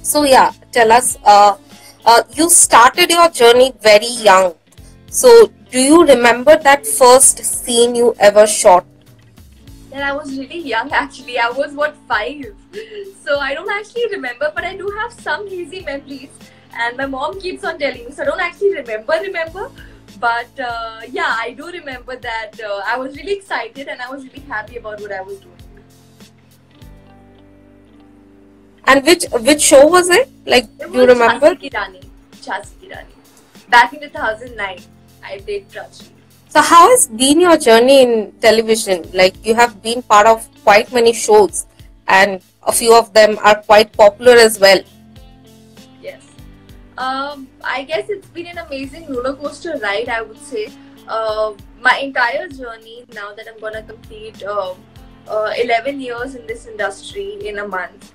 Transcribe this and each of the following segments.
So yeah, tell us. You started your journey very young. So do you remember that first scene you ever shot? Then I was really young actually. I was what, 5? So I don't actually remember, but I do have some hazy memories. And my mom keeps on telling me, so I don't actually remember. But yeah, I do remember that I was really excited and I was really happy about what I was doing. And which show was it? Like, It do you was remember? Jhansi Ki Rani. Jhansi Ki Rani. Back in 2009, I did Prachi. So how has been your journey in television? Like, you have been part of quite many shows, and a few of them are quite popular as well. Yes. I guess it's been an amazing roller coaster ride, I would say. My entire journey, now that I'm gonna complete 11 years in this industry in a month.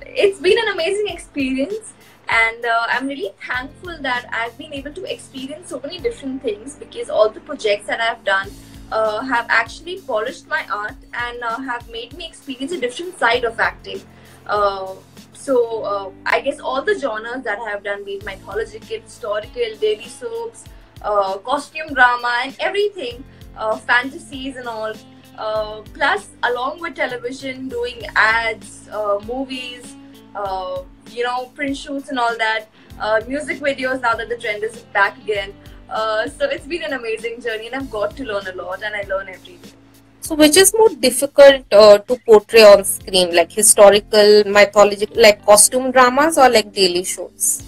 It's been an amazing experience, and I'm really thankful that I've been able to experience so many different things, because all the projects that I've done have actually polished my art and have made me experience a different side of acting. Uh, I guess all the genres that I have done, be it mythological, historical, daily soaps, costume drama, and everything, fantasies and all. Plus, along with television, doing ads, movies, print shoots and all that, music videos. Now that the trend is back again, so it's been an amazing journey, and I've got to learn a lot, and I learn every day. So which is more difficult to portray on screen, like historical, mythological, like costume dramas, or like daily shows?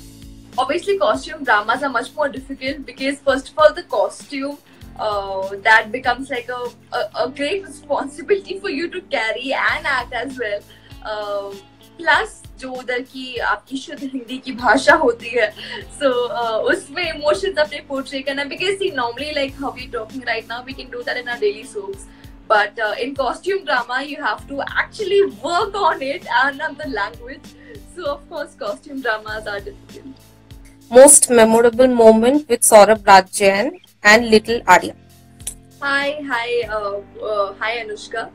Obviously, costume dramas are much more difficult because, first of all, the costume, that becomes like a great responsibility for you to carry and act as well. Plus, जो उधर की आपकी शुद्ध हिंदी की भाषा होती है, so उसमें emotions अपने portray करना, because see, normally like how we're talking right now, we can do that in our daily soaps. But in costume drama, you have to actually work on it and on the language. So of course, costume dramas are difficult. Most memorable moment with Saurabh Rajjan and Little Arya. Hi, Anushka.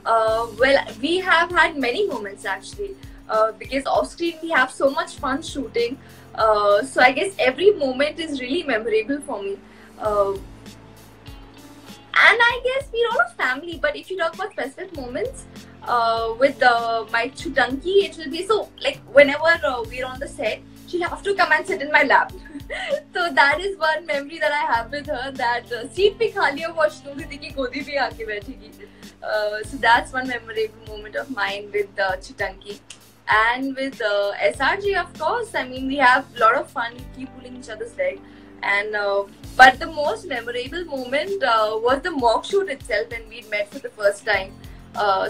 Well, we have had many moments actually, because off screen we have so much fun shooting. So I guess every moment is really memorable for me. And I guess we're all a family, but if you talk about specific moments, with my Chutanki, it will be so like whenever we're on the set, she'll have to come and sit in my lap. So that is one memory that I have with her, that seat pe khali hai, watch didi ki godi pe aake baithegi. So that's one memorable moment of mine with Chutanki. And with SRG, of course, I mean, we have a lot of fun, we keep pulling each other's leg. And but the most memorable moment was the mock shoot itself when we met for the first time.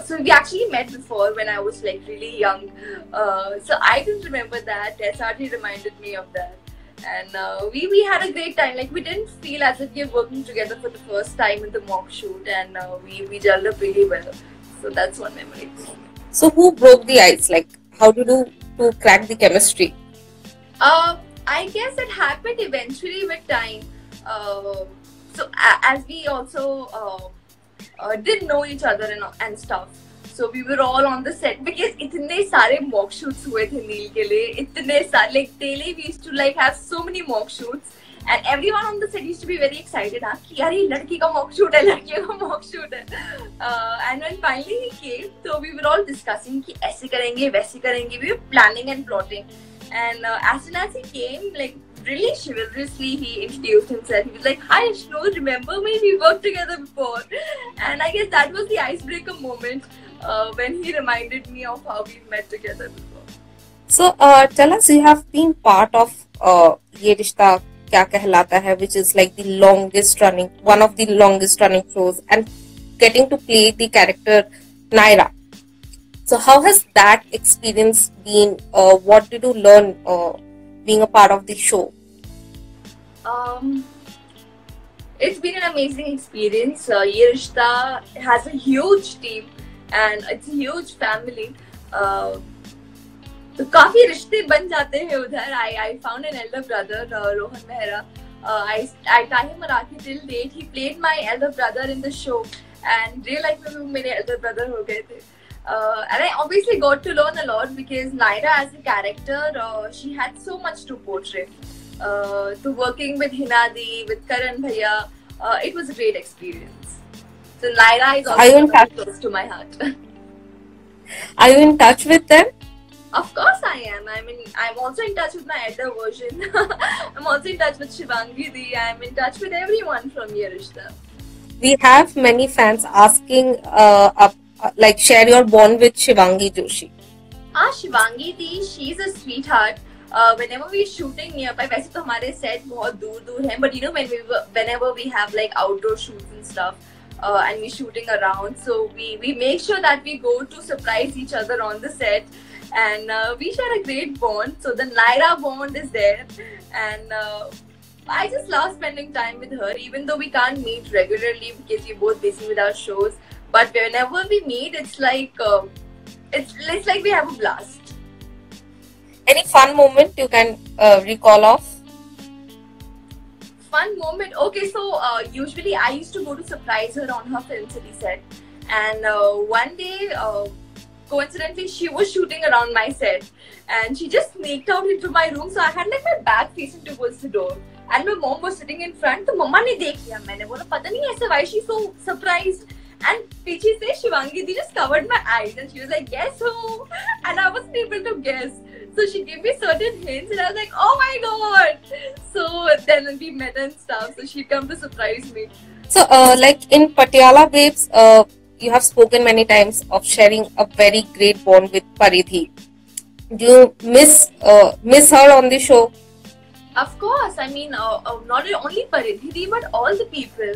So we actually met before when I was like really young. So I didn't remember that. SRT reminded me of that. And we had a great time. Like, we didn't feel as if we were working together for the first time in the mock shoot, and we gelled up really well. So that's one memory. So who broke the ice? Like, how did you to crack the chemistry? I guess it happened eventually with time. As we also didn't know each other and stuff, so we were all on the set, because इतने सारे mock shoots हुए थे नील के लिए, इतने सारे, like daily we used to like have so many mock shoots, and everyone on the set used to be very excited, हाँ कि यार ये लड़की का mock shoot है, लड़कियों का mock shoot है. And when finally he came, so we were all discussing कि ऐसे करेंगे वैसे करेंगे, we were planning and plotting. And as soon as he came, like really chivalrously, he introduced himself. He was like, "Hi, Ashnu, remember me? We worked together before." And I guess that was the icebreaker moment when he reminded me of how we met together before. So tell us, you have been part of ये रिश्ता क्या कहलाता है, which is like the longest running, one of the longest running shows, and getting to play the character Naira. So how has that experience been? What did you learn being a part of the show? It's been an amazing experience. Ye Rishta has a huge team and it's a huge family. तो काफी रिश्ते बन जाते हैं उधर. I found an elder brother, Rohan Mehra. I tie him a Rakhi till date. He played my elder brother in the show, and real life में वो मेरे elder brother हो गए थे. And I obviously got to learn a lot because Naira as a character, she had so much to portray. So working with Hinadi, with Karan Bhaiya, it was a great experience. So Naira is Are you in also very touch? close to my heart. Are you in touch with them? Of course I am. I mean, I'm also in touch with my elder version. I'm also in touch with Shivangi Di. I'm in touch with everyone from Ye Rishta. We have many fans asking, like, share your bond with Shivangi Joshi. Shivangi Di, she's a sweetheart. Whenever we're shooting nearby, वैसे तो हमारे set बहुत दूर हैं, but you know whenever we have like outdoor shoots and stuff, and we're shooting around, so we make sure that we go to surprise each other on the set, and we share a great bond. So the Naira bond is there, and I just love spending time with her, even though we can't meet regularly because we're both busy with our shows. But whenever we meet, it's like we have a blast. Any fun moment you can recall of? Fun moment. Okay, so usually I used to go to surprise her on her Film City set, and one day, coincidentally, she was shooting around my set, and she just sneaked out into my room. So I had like my back facing towards the door, and my mom was sitting in front. तो मम्मा ने देख लिया. मैंने बोला पता नहीं ऐसे why she's so surprised. And पीछे से Shivangi Di just covered my eyes, and she was like, guess who? And I wasn't able to guess. So she gave me certain hints, and I was like, oh my god! So then we met and stuff. So she'd come to surprise me. So, like in Patiala Babes, you have spoken many times of sharing a very great bond with Paridhi. Do you miss her on the show? Of course, I mean, not only Paridhi, but all the people,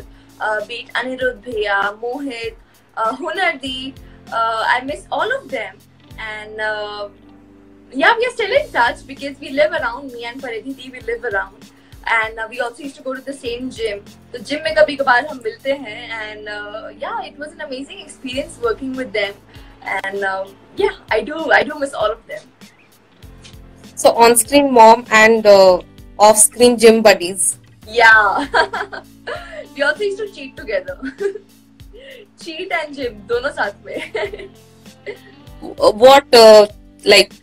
be it Anirudh Bhaiya, Mohit, Hunardi, I miss all of them. And yeah, we are still in touch because we live around, me and Paridhi, we live around. And we also used to go to the same gym. The gym में कभी कभार हम मिलते हैं, and yeah, it was an amazing experience working with them. And yeah, I do miss all of them. So, on-screen mom and off-screen gym buddies. Yeah. We also used to cheat together. Cheat and gym, दोनों साथ में. What like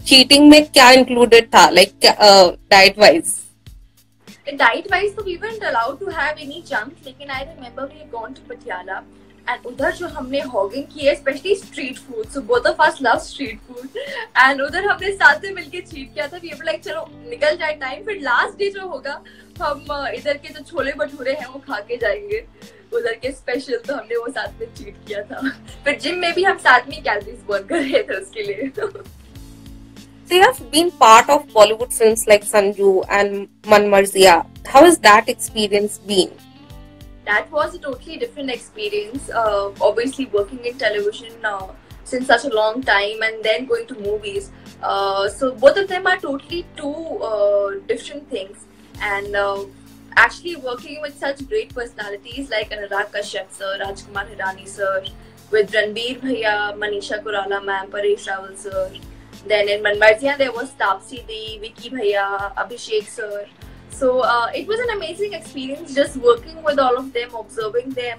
cheating में क्या included था? Like diet wise? Diet wise, so we weren't allowed to have any junks. लेकिन I remember we had gone to Patiala, and उधर जो हमने hogging की है, especially street food. So both of us love street food. And उधर हमने साथ में मिलके cheat किया था. We were like चलो निकल जाए time. फिर last day जो होगा, हम इधर के जो छोले भटूरे हैं वो खा के जाएंगे. उधर के स्पेशल, तो हमने वो साथ में चीट किया था. फिर जिम में भी हम साथ में कैलोरीज बर्न कर रहे थे उसके लिए. So you have been part of Bollywood films like Sanju and Man Marziya. How has that experience been? That was a totally different experience. Obviously working in television since such a long time, and then going to movies. So both of them are totally two different things. And actually working with such great personalities like Anurag Kashyap sir, Rajkumar Hirani sir, with Ranbir Bhaiya, Manisha Kurala ma'am, Paresh Rawal sir. Then in Man Marziya there was Taapsee Di, Vicky Bhaiya, Abhishek sir. So it was an amazing experience just working with all of them, observing them.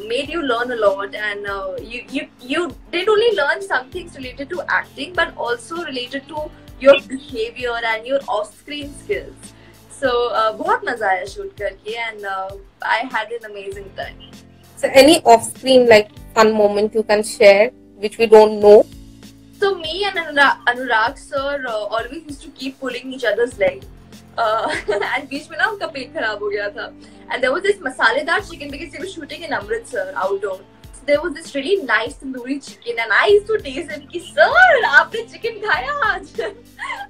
Made you learn a lot, and you did only learn some things related to acting, but also related to your behavior and your off-screen skills. So बहुत मजा आया shoot करके, and I had an amazing time. So any off-screen like fun moment you can share which we don't know? So me and Anurag sir always used to keep pulling each other's leg. And बीच में ना उनका पेट खराब हो गया था. And there was this masaledar chicken because they were shooting in Amritsar outdoor. So there was this really nice tandoori chicken, and I used to taste it. कि sir आपने chicken खाया आज?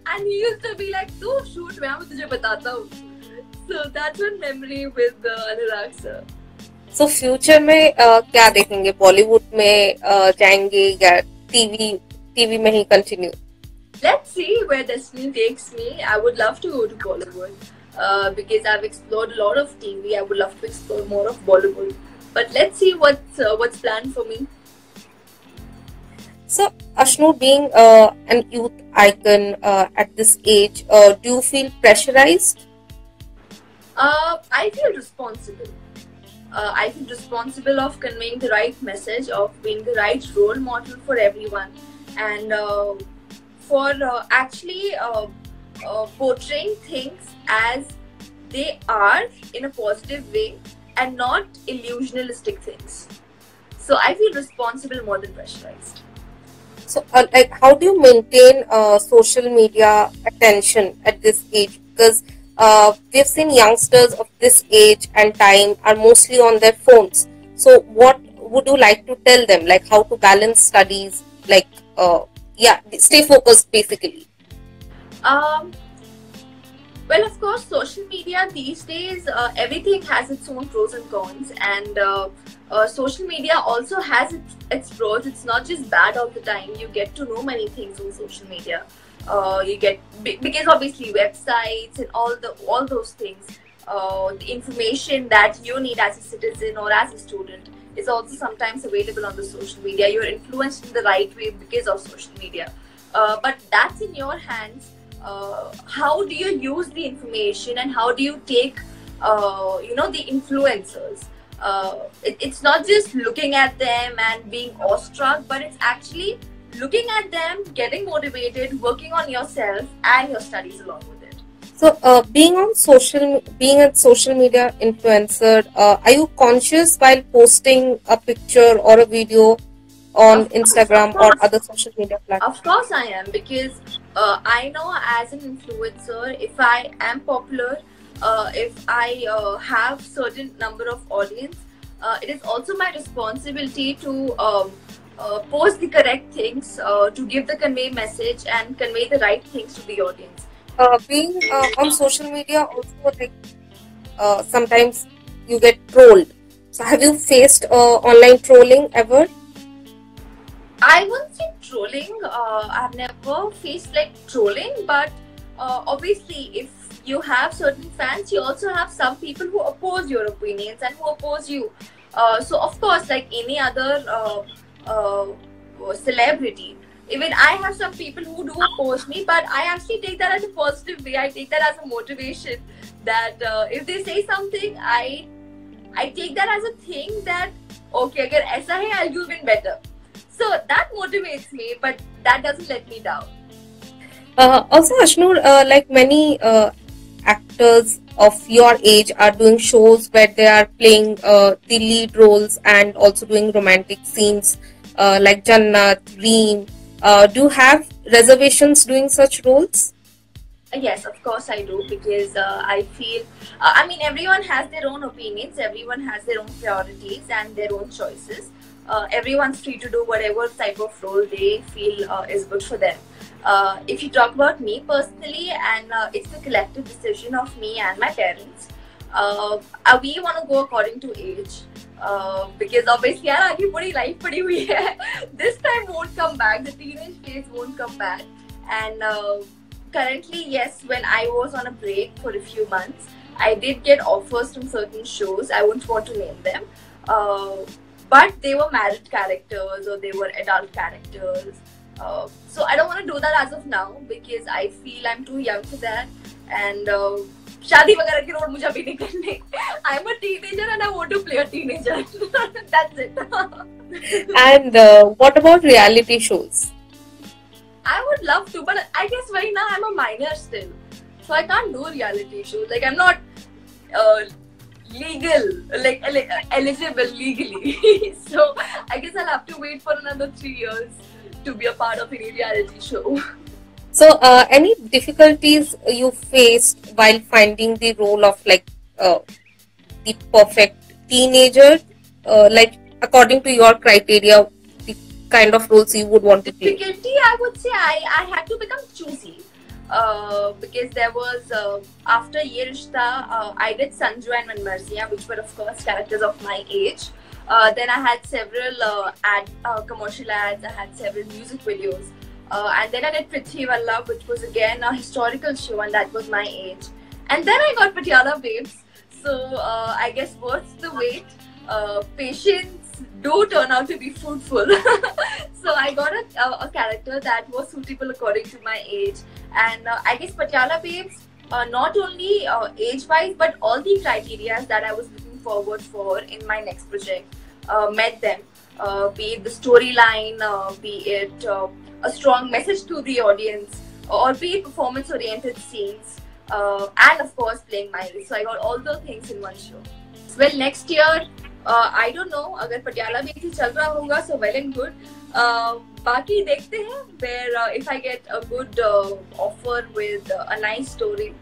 And he used to be like, तू shoot में मैं तुझे बताता हूँ. So that's one memory with Anurag sir. So future में क्या देखेंगे? Bollywood में जाएंगे या TV में ही continue? Let's see where destiny takes me. I would love to go to Bollywood because I've explored a lot of TV. I would love to explore more of Bollywood. But let's see what's planned for me. So, Ashnu, being an youth icon at this age, do you feel pressurized? I feel responsible. I feel responsible of conveying the right message, of being the right role model for everyone, and for actually portraying things as they are in a positive way and not illusionistic things. So I feel responsible more than pressurized. So, like, how do you maintain social media attention at this age? Because we've seen youngsters of this age and time are mostly on their phones. So, what would you like to tell them? Like, how to balance studies? Like, yeah, stay focused basically. Um, Well, of course, social media these days, everything has its own pros and cons, and social media also has its pros. It's not just bad all the time. You get to know many things on social media. You get because obviously websites and all those things, the information that you need as a citizen or as a student is also sometimes available on the social media. You're influenced in the right way because of social media, but that's in your hands. How do you use the information and how do you take the influencers? It's not just looking at them and being awestruck, but it's actually looking at them, getting motivated, working on yourself and your studies along with it. So, being a social media influencer, are you conscious while posting a picture or a video on Instagram Of or course, other social media platforms? of course I am, because I know as an influencer, if I am popular, if I have certain number of audience, it is also my responsibility to post the correct things, to give the convey message and convey the right things to the audience. Being on social media also, like, sometimes you get trolled. So, have you faced online trolling ever? I won't say trolling. I've never faced like trolling, but obviously, if you have certain fans, you also have some people who oppose your opinions and who oppose you. So, of course, like any other celebrity, even I have some people who do oppose me, but I actually take that as a positive way. I take that as a motivation that if they say something, I take that as a thing that okay, अगर ऐसा है, I'll do even better. So that motivates me, but that doesn't let me down. Also, Ashnur, like many actors of your age are doing shows where they are playing the lead roles and also doing romantic scenes like Jannat, Reem. Do you have reservations doing such roles? Yes, of course I do, because I feel, I mean, everyone has their own opinions, everyone has their own priorities and their own choices. Everyone's free to do whatever type of role they feel is good for them. If you talk about me personally, and it's a collective decision of me and my parents, we want to go according to age. Because obviously यार आगे पूरी life पड़ी हुई है. This time won't come back. The teenage phase won't come back. And currently, yes, when I was on a break for a few months, I did get offers from certain shows. I wouldn't want to name them. But they were married characters or they were adult characters. So I don't want to do that as of now, because I feel I'm too young for that. And शादी वगैरह की role मुझे अभी नहीं करने. I'm a teenager and I want to play a teenager. That's it. And what about reality shows? I would love to, but I guess right now I'm a minor still, so I can't do reality shows. Like I'm not legal, like eligible legally. So I guess I'll have to wait for another 3 years to be a part of any reality show. So, any difficulties you faced while finding the role of the perfect teenager, like according to your criteria, the kind of roles you would want to play? Difficulty, I would say I had to become choosy. Because there was after Ye Rishta, I did Sanju and Manmarziya, which were of course characters of my age. Then I had several commercial ads. I had several music videos, and then I did Prithvi Vallabh, which was again a historical show, and that was my age. And then I got Patiala Babes. So I guess worth the wait. Patience do turn out to be fruitful. So I got a character that was suitable according to my age, and I guess Patiala Babes, not only age-wise but all the criteria that I was looking forward for in my next project. Met them, be it the storyline, be it a strong message to the audience, or be it performance-oriented scenes, and of course playing Mayuri. So I got all those things in one show. Well, next year, I don't know. अगर पटियाला में ऐसे चल रहा होगा, so well and good. बाकी देखते हैं. Where if I get a good offer with a nice story,